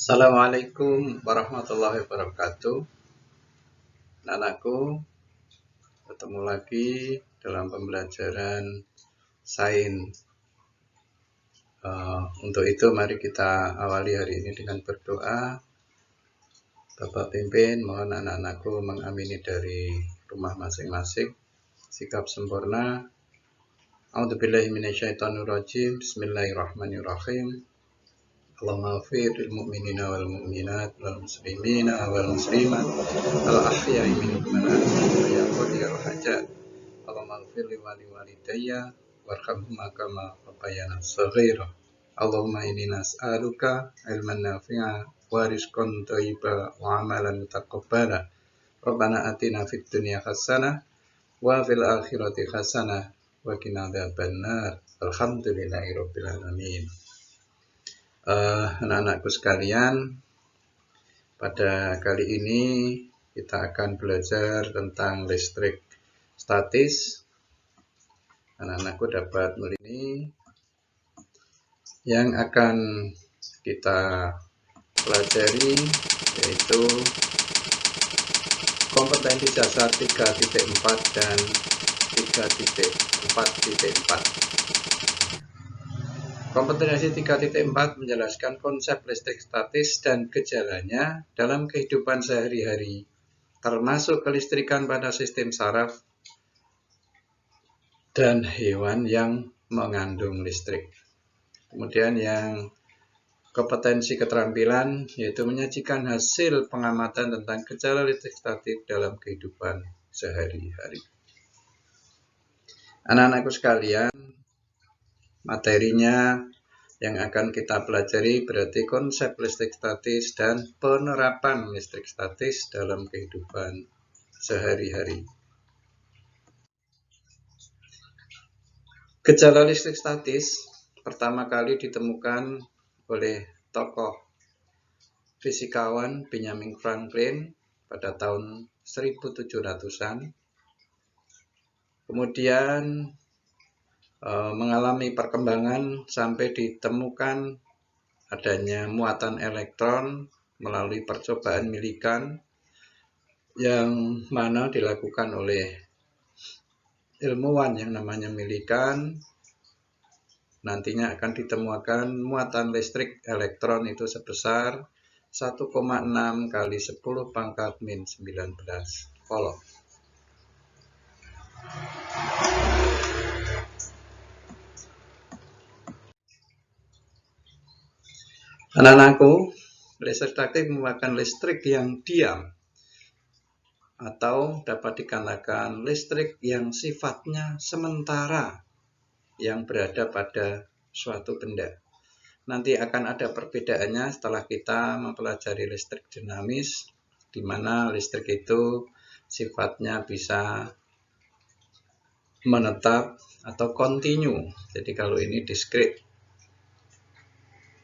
Assalamualaikum warahmatullahi wabarakatuh. Anakku, ketemu lagi dalam pembelajaran sains. Untuk itu mari kita awali hari ini dengan berdoa. Bapak pimpin, mohon anak-anakku mengamini dari rumah masing-masing. Sikap sempurna. A'udzubillahi minasyaitonirrajim. Bismillahirrahmanirrahim. Allahumma ighfir lil mu'minina wal mu'minat wal muslimina wal muslimat al ahya'i minhum wal amwat ya qadiyal hajat. Allahumma ighfir li walidayya warhamhuma kama rabbayana shaghira. Allahumma inni nas'aluka ilman nafi'a wa rizqan thayyiba wa amalan mutaqabbala. Rabbana atina fid dunya hasanah wa fil akhirati hasanah wa qina adzabannar. Alhamdulillahi rabbil alamin. Anak-anakku sekalian, pada kali ini kita akan belajar tentang listrik statis. Anak-anakku dapat melihat ini yang akan kita pelajari, yaitu kompetensi dasar 3.4 dan 3.4.4. Kompetensi 3.4 menjelaskan konsep listrik statis dan gejalanya dalam kehidupan sehari-hari, termasuk kelistrikan pada sistem saraf dan hewan yang mengandung listrik. Kemudian yang kompetensi keterampilan, yaitu menyajikan hasil pengamatan tentang gejala listrik statis dalam kehidupan sehari-hari. Anak-anakku sekalian, materinya yang akan kita pelajari berarti konsep listrik statis dan penerapan listrik statis dalam kehidupan sehari-hari. Gejala listrik statis pertama kali ditemukan oleh tokoh fisikawan Benjamin Franklin pada tahun 1700-an. Kemudian mengalami perkembangan sampai ditemukan adanya muatan elektron melalui percobaan Millikan yang mana dilakukan oleh ilmuwan yang namanya Millikan. Nantinya akan ditemukan muatan listrik elektron itu sebesar 1,6 kali 10 pangkat min 19 Coulomb. Anak-anakku, listrik statis merupakan listrik yang diam atau dapat dikatakan listrik yang sifatnya sementara yang berada pada suatu benda. Nanti akan ada perbedaannya setelah kita mempelajari listrik dinamis, di mana listrik itu sifatnya bisa menetap atau kontinu. Jadi kalau ini diskrit.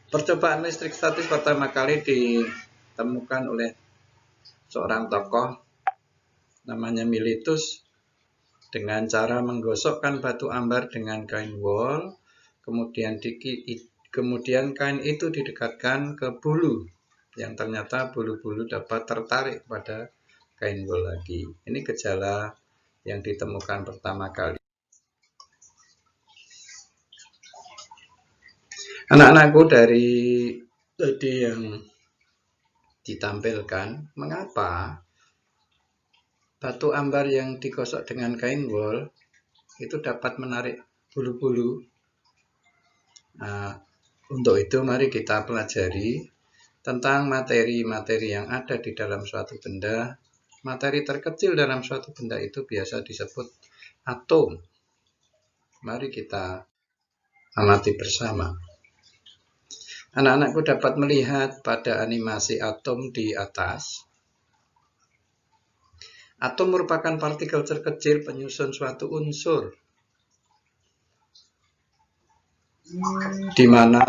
Percobaan listrik statis pertama kali ditemukan oleh seorang tokoh namanya Miletus dengan cara menggosokkan batu ambar dengan kain wol, kemudian kain itu didekatkan ke bulu yang ternyata bulu-bulu dapat tertarik pada kain wol lagi. Ini gejala yang ditemukan pertama kali. Anak-anakku, dari tadi yang ditampilkan, mengapa batu ambar yang digosok dengan kain wol itu dapat menarik bulu-bulu? Nah, untuk itu mari kita pelajari tentang materi-materi yang ada di dalam suatu benda. Materi terkecil dalam suatu benda itu biasa disebut atom. Mari kita amati bersama. Anak-anakku dapat melihat pada animasi atom di atas. Atom merupakan partikel terkecil penyusun suatu unsur, di mana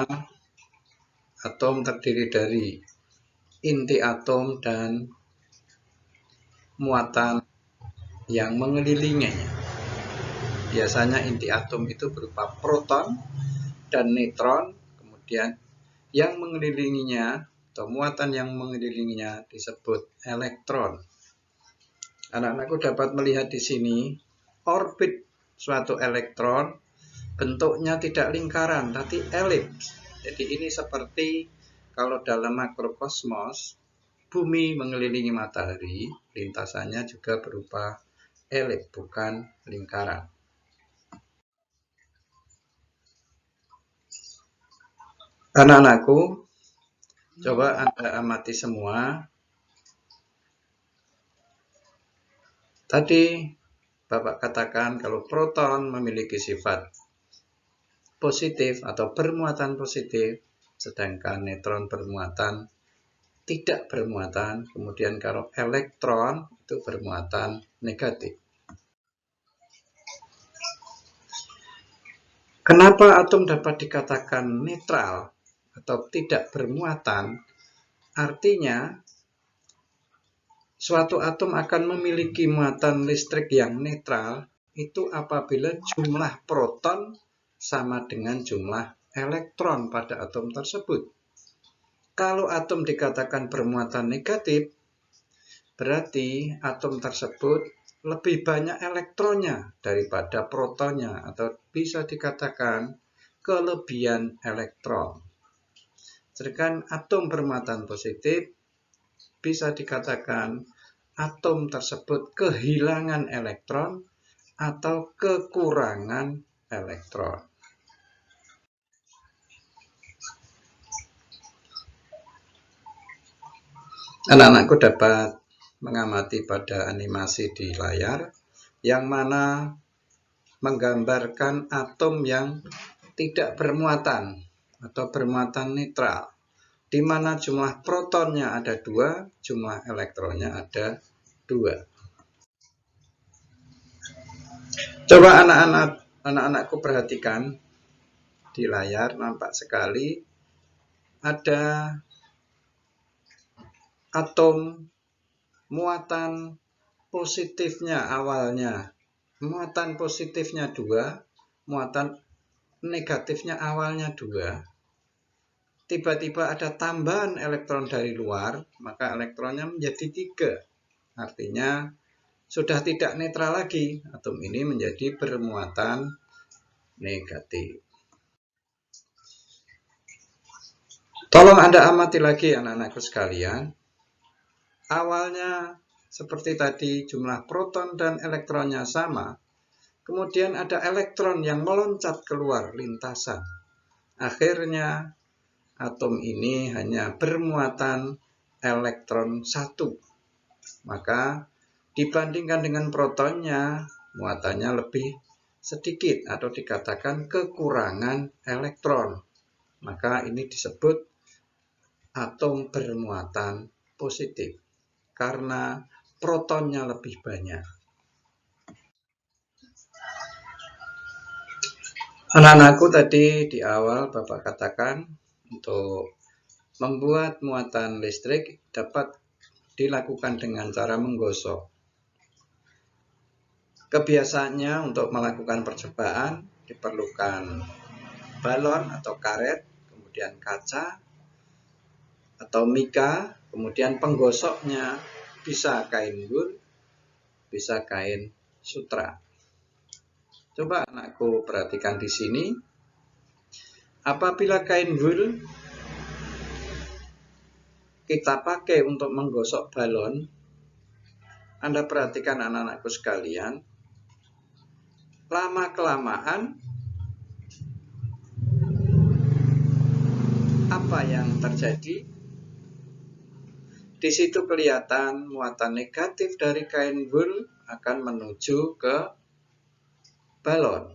atom terdiri dari inti atom dan muatan yang mengelilinginya. Biasanya inti atom itu berupa proton dan neutron, kemudian yang mengelilinginya atau muatan yang mengelilinginya disebut elektron. Anak-anakku dapat melihat di sini orbit suatu elektron bentuknya tidak lingkaran tapi elips. Jadi ini seperti kalau dalam makrokosmos bumi mengelilingi matahari, lintasannya juga berupa elips, bukan lingkaran. Anak-anakku, coba Anda amati semua. Tadi Bapak katakan kalau proton memiliki sifat positif atau bermuatan positif, sedangkan neutron bermuatan tidak bermuatan. Kemudian kalau elektron itu bermuatan negatif. Kenapa atom dapat dikatakan netral atau tidak bermuatan? Artinya suatu atom akan memiliki muatan listrik yang netral itu apabila jumlah proton sama dengan jumlah elektron pada atom tersebut. Kalau atom dikatakan bermuatan negatif, berarti atom tersebut lebih banyak elektronnya daripada protonnya, atau bisa dikatakan kelebihan elektron. Sedangkan atom bermuatan positif bisa dikatakan atom tersebut kehilangan elektron atau kekurangan elektron. Anak-anakku dapat mengamati pada animasi di layar yang mana menggambarkan atom yang tidak bermuatan atau bermuatan netral, di mana jumlah protonnya ada 2, jumlah elektronnya ada 2. Coba anak-anakku perhatikan di layar, nampak sekali ada atom muatan positifnya awalnya. Muatan positifnya 2, muatan negatifnya awalnya 2. Tiba-tiba ada tambahan elektron dari luar, maka elektronnya menjadi 3. Artinya sudah tidak netral lagi. Atom ini menjadi bermuatan negatif. Tolong Anda amati lagi anak-anakku sekalian. Awalnya seperti tadi jumlah proton dan elektronnya sama. Kemudian ada elektron yang meloncat keluar lintasan. Akhirnya atom ini hanya bermuatan elektron 1. Maka dibandingkan dengan protonnya, muatannya lebih sedikit atau dikatakan kekurangan elektron. Maka ini disebut atom bermuatan positif karena protonnya lebih banyak. Anak-anakku tadi di awal Bapak katakan untuk membuat muatan listrik dapat dilakukan dengan cara menggosok. Kebiasaannya untuk melakukan percobaan diperlukan balon atau karet, kemudian kaca atau mika, kemudian penggosoknya bisa kain wul, bisa kain sutra. Coba anakku perhatikan di sini. Apabila kain wul kita pakai untuk menggosok balon, Anda perhatikan anak-anakku sekalian, lama-kelamaan apa yang terjadi? Di situ kelihatan muatan negatif dari kain wul akan menuju ke balon.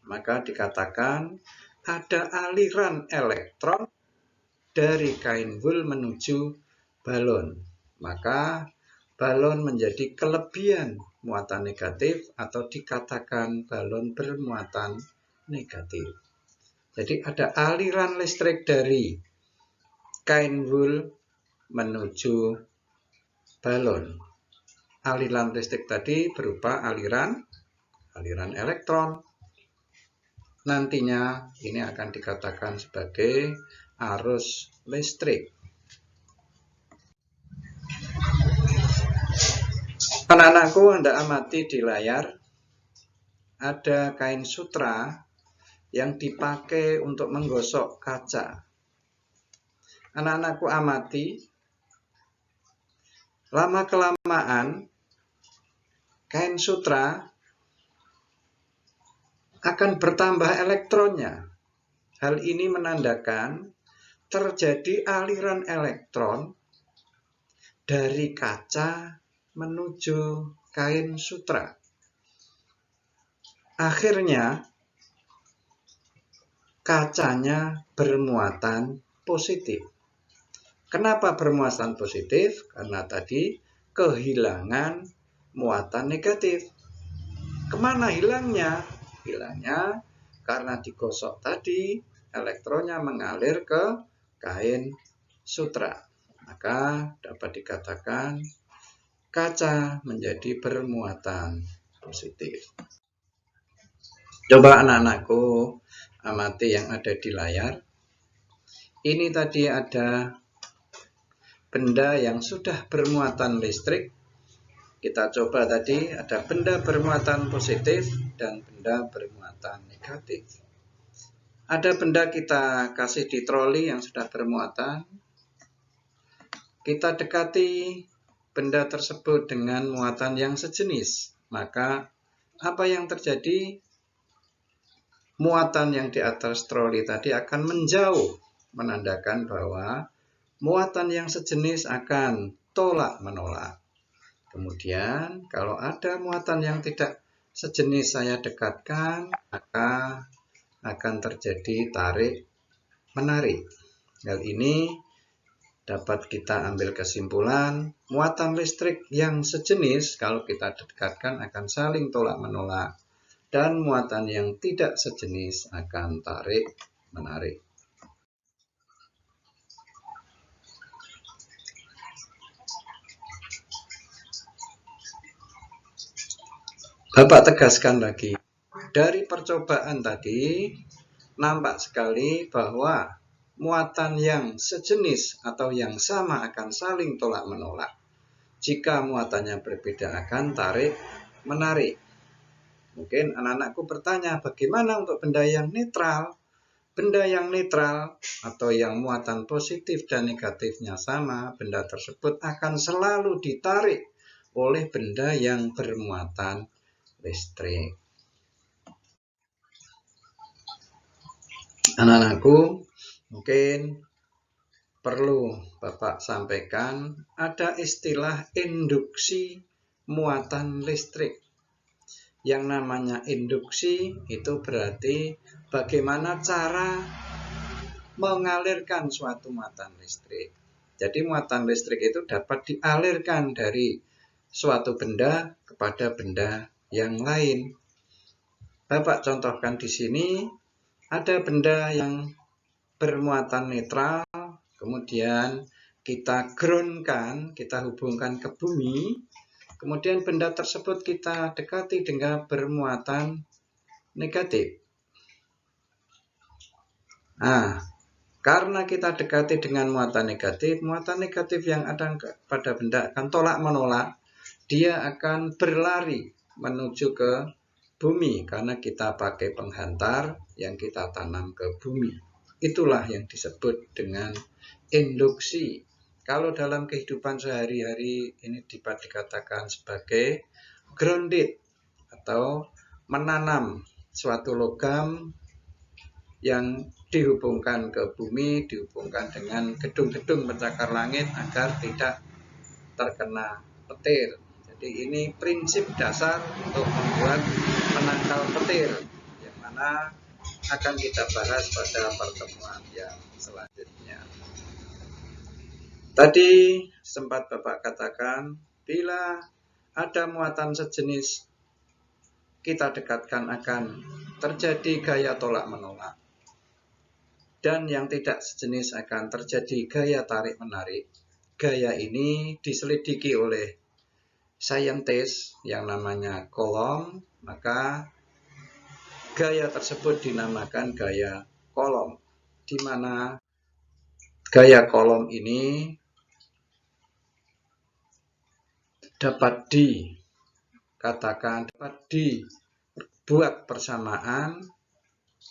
Maka dikatakan ada aliran elektron dari kain wul menuju balon. Maka balon menjadi kelebihan muatan negatif atau dikatakan balon bermuatan negatif. Jadi ada aliran listrik dari kain wul menuju balon. Aliran listrik tadi berupa aliran elektron. Nantinya ini akan dikatakan sebagai arus listrik. Anak-anakku, Anda amati di layar, ada kain sutra yang dipakai untuk menggosok kaca. Anak-anakku amati, lama-kelamaan kain sutra akan bertambah elektronnya. Hal ini menandakan terjadi aliran elektron dari kaca menuju kain sutra. Akhirnya kacanya bermuatan positif. Kenapa bermuatan positif? Karena tadi kehilangan muatan negatif. Kemana hilangnya? Hilangnya karena digosok tadi, elektronnya mengalir ke kain sutra. Maka dapat dikatakan kaca menjadi bermuatan positif. Coba anak-anakku amati yang ada di layar. Ini tadi ada benda yang sudah bermuatan listrik. Kita coba tadi ada benda bermuatan positif dan benda bermuatan negatif. Ada benda kita kasih di troli yang sudah bermuatan. Kita dekati benda tersebut dengan muatan yang sejenis. Maka apa yang terjadi? Muatan yang di atas troli tadi akan menjauh, menandakan bahwa muatan yang sejenis akan tolak menolak. Kemudian kalau ada muatan yang tidak sejenis saya dekatkan, maka akan terjadi tarik menarik. Hal ini dapat kita ambil kesimpulan, muatan listrik yang sejenis kalau kita dekatkan akan saling tolak menolak, dan muatan yang tidak sejenis akan tarik menarik. Bapak tegaskan lagi, dari percobaan tadi nampak sekali bahwa muatan yang sejenis atau yang sama akan saling tolak menolak. Jika muatannya berbeda akan tarik menarik. Mungkin anak-anakku bertanya, bagaimana untuk benda yang netral? Benda yang netral atau yang muatan positif dan negatifnya sama, benda tersebut akan selalu ditarik oleh benda yang bermuatan listrik. Anak-anakku, mungkin perlu Bapak sampaikan, ada istilah induksi muatan listrik. Yang namanya induksi itu berarti bagaimana cara mengalirkan suatu muatan listrik. Jadi muatan listrik itu dapat dialirkan dari suatu benda kepada benda yang lain. Bapak contohkan di sini, ada benda yang bermuatan netral, kemudian kita groundkan, kita hubungkan ke bumi, kemudian benda tersebut kita dekati dengan bermuatan negatif. Nah, karena kita dekati dengan muatan negatif yang ada pada benda akan tolak menolak, dia akan berlari menuju ke bumi karena kita pakai penghantar yang kita tanam ke bumi. Itulah yang disebut dengan induksi. Kalau dalam kehidupan sehari-hari ini dapat dikatakan sebagai grounded atau menanam suatu logam yang dihubungkan ke bumi, dihubungkan dengan gedung-gedung pencakar langit agar tidak terkena petir. Jadi ini prinsip dasar untuk membuat penangkal petir, yang mana akan kita bahas pada pertemuan yang selanjutnya. Tadi sempat Bapak katakan, bila ada muatan sejenis, kita dekatkan akan terjadi gaya tolak menolak. Dan yang tidak sejenis akan terjadi gaya tarik menarik. Gaya ini diselidiki oleh saintis yang namanya Coulomb, maka gaya tersebut dinamakan gaya Coulomb, di mana gaya Coulomb ini dapat dibuat persamaan,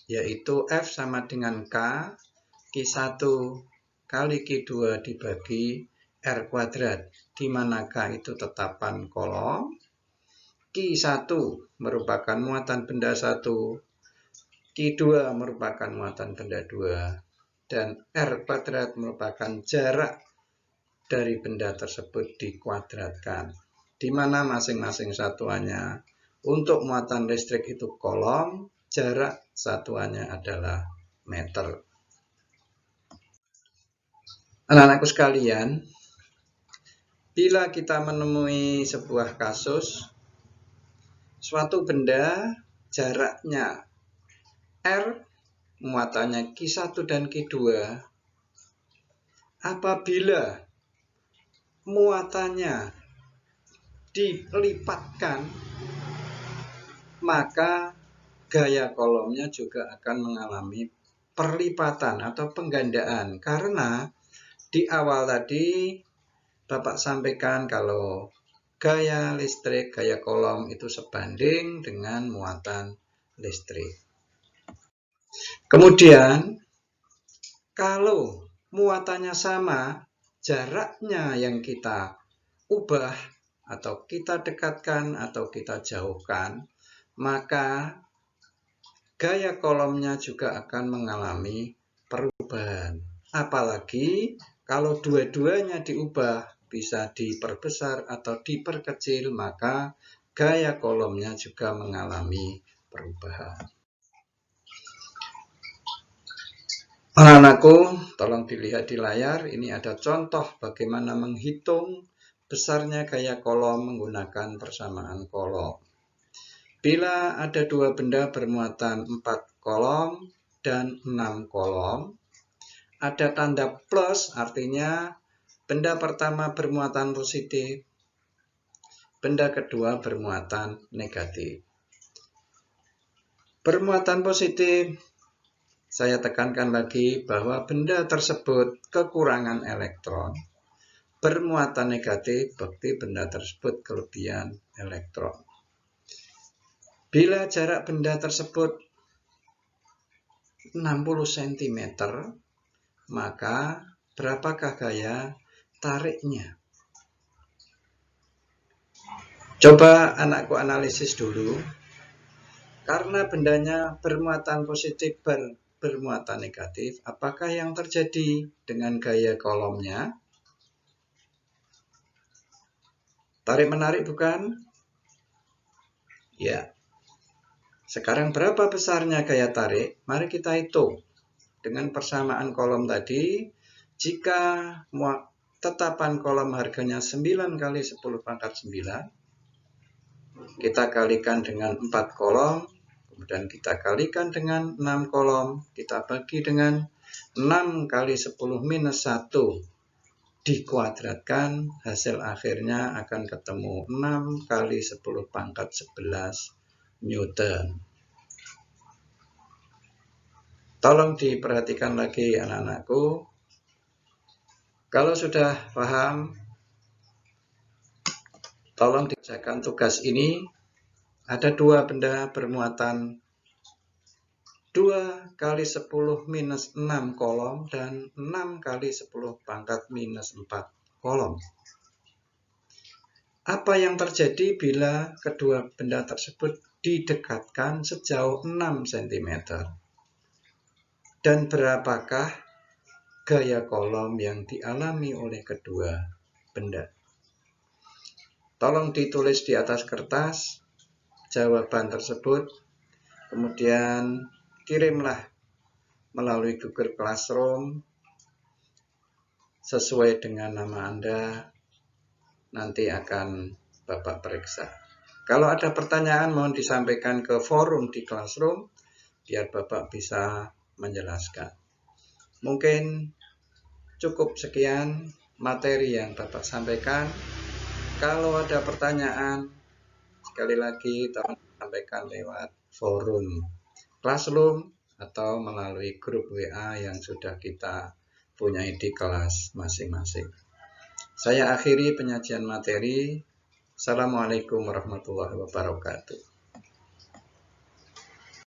yaitu F sama dengan K, Q1 kali Q2 dibagi R kuadrat, di mana K itu tetapan kolom, Q1 merupakan muatan benda 1, Q2 merupakan muatan benda 2, dan R kuadrat merupakan jarak dari benda tersebut dikuadratkan, di mana masing-masing satuannya untuk muatan listrik itu kolom, jarak satuannya adalah meter. Anak-anakku sekalian, bila kita menemui sebuah kasus, suatu benda jaraknya R, muatannya Q1 dan Q2, apabila muatannya dilipatkan, maka gaya kolomnya juga akan mengalami perlipatan atau penggandaan, karena di awal tadi Bapak sampaikan kalau gaya listrik, gaya kolom itu sebanding dengan muatan listrik. Kemudian kalau muatannya sama, jaraknya yang kita ubah atau kita dekatkan atau kita jauhkan, maka gaya kolomnya juga akan mengalami perubahan. Apalagi kalau dua-duanya diubah, bisa diperbesar atau diperkecil, maka gaya kolomnya juga mengalami perubahan. Anak-anakku, tolong dilihat di layar. Ini ada contoh bagaimana menghitung besarnya gaya kolom menggunakan persamaan kolom. Bila ada dua benda bermuatan 4 kolom dan 6 kolom, ada tanda plus, artinya benda pertama bermuatan positif, benda kedua bermuatan negatif. Bermuatan positif, saya tekankan lagi bahwa benda tersebut kekurangan elektron. Bermuatan negatif, berarti benda tersebut kelebihan elektron. Bila jarak benda tersebut 60 cm, maka berapakah gaya tariknya? Coba anakku analisis dulu. Karena bendanya bermuatan positif bermuatan negatif, apakah yang terjadi dengan gaya kolomnya? Tarik-menarik bukan? Ya. Sekarang berapa besarnya gaya tarik? Mari kita hitung. Dengan persamaan kolom tadi, jika tetapan kolom harganya 9 kali 10 pangkat 9, kita kalikan dengan 4 kolom, kemudian kita kalikan dengan 6 kolom, kita bagi dengan 6 kali 10 minus 1, dikuadratkan, hasil akhirnya akan ketemu 6 kali 10 pangkat 11 Newton. Tolong diperhatikan lagi anak-anakku. Kalau sudah paham, tolong dikerjakan tugas ini. Ada dua benda bermuatan 2 kali 10 minus 6 kolom dan 6 kali 10 pangkat minus 4 kolom. Apa yang terjadi bila kedua benda tersebut didekatkan sejauh 6 cm? Dan berapakah gaya kolom yang dialami oleh kedua benda? Tolong ditulis di atas kertas jawaban tersebut, kemudian kirimlah melalui Google Classroom sesuai dengan nama Anda. Nanti akan Bapak periksa. Kalau ada pertanyaan mohon disampaikan ke forum di Classroom biar Bapak bisa menjelaskan. Mungkin cukup sekian materi yang Bapak sampaikan. Kalau ada pertanyaan, sekali lagi tolong sampaikan lewat forum Classroom atau melalui grup WA yang sudah kita punyai di kelas masing-masing. Saya akhiri penyajian materi. Assalamualaikum warahmatullahi wabarakatuh.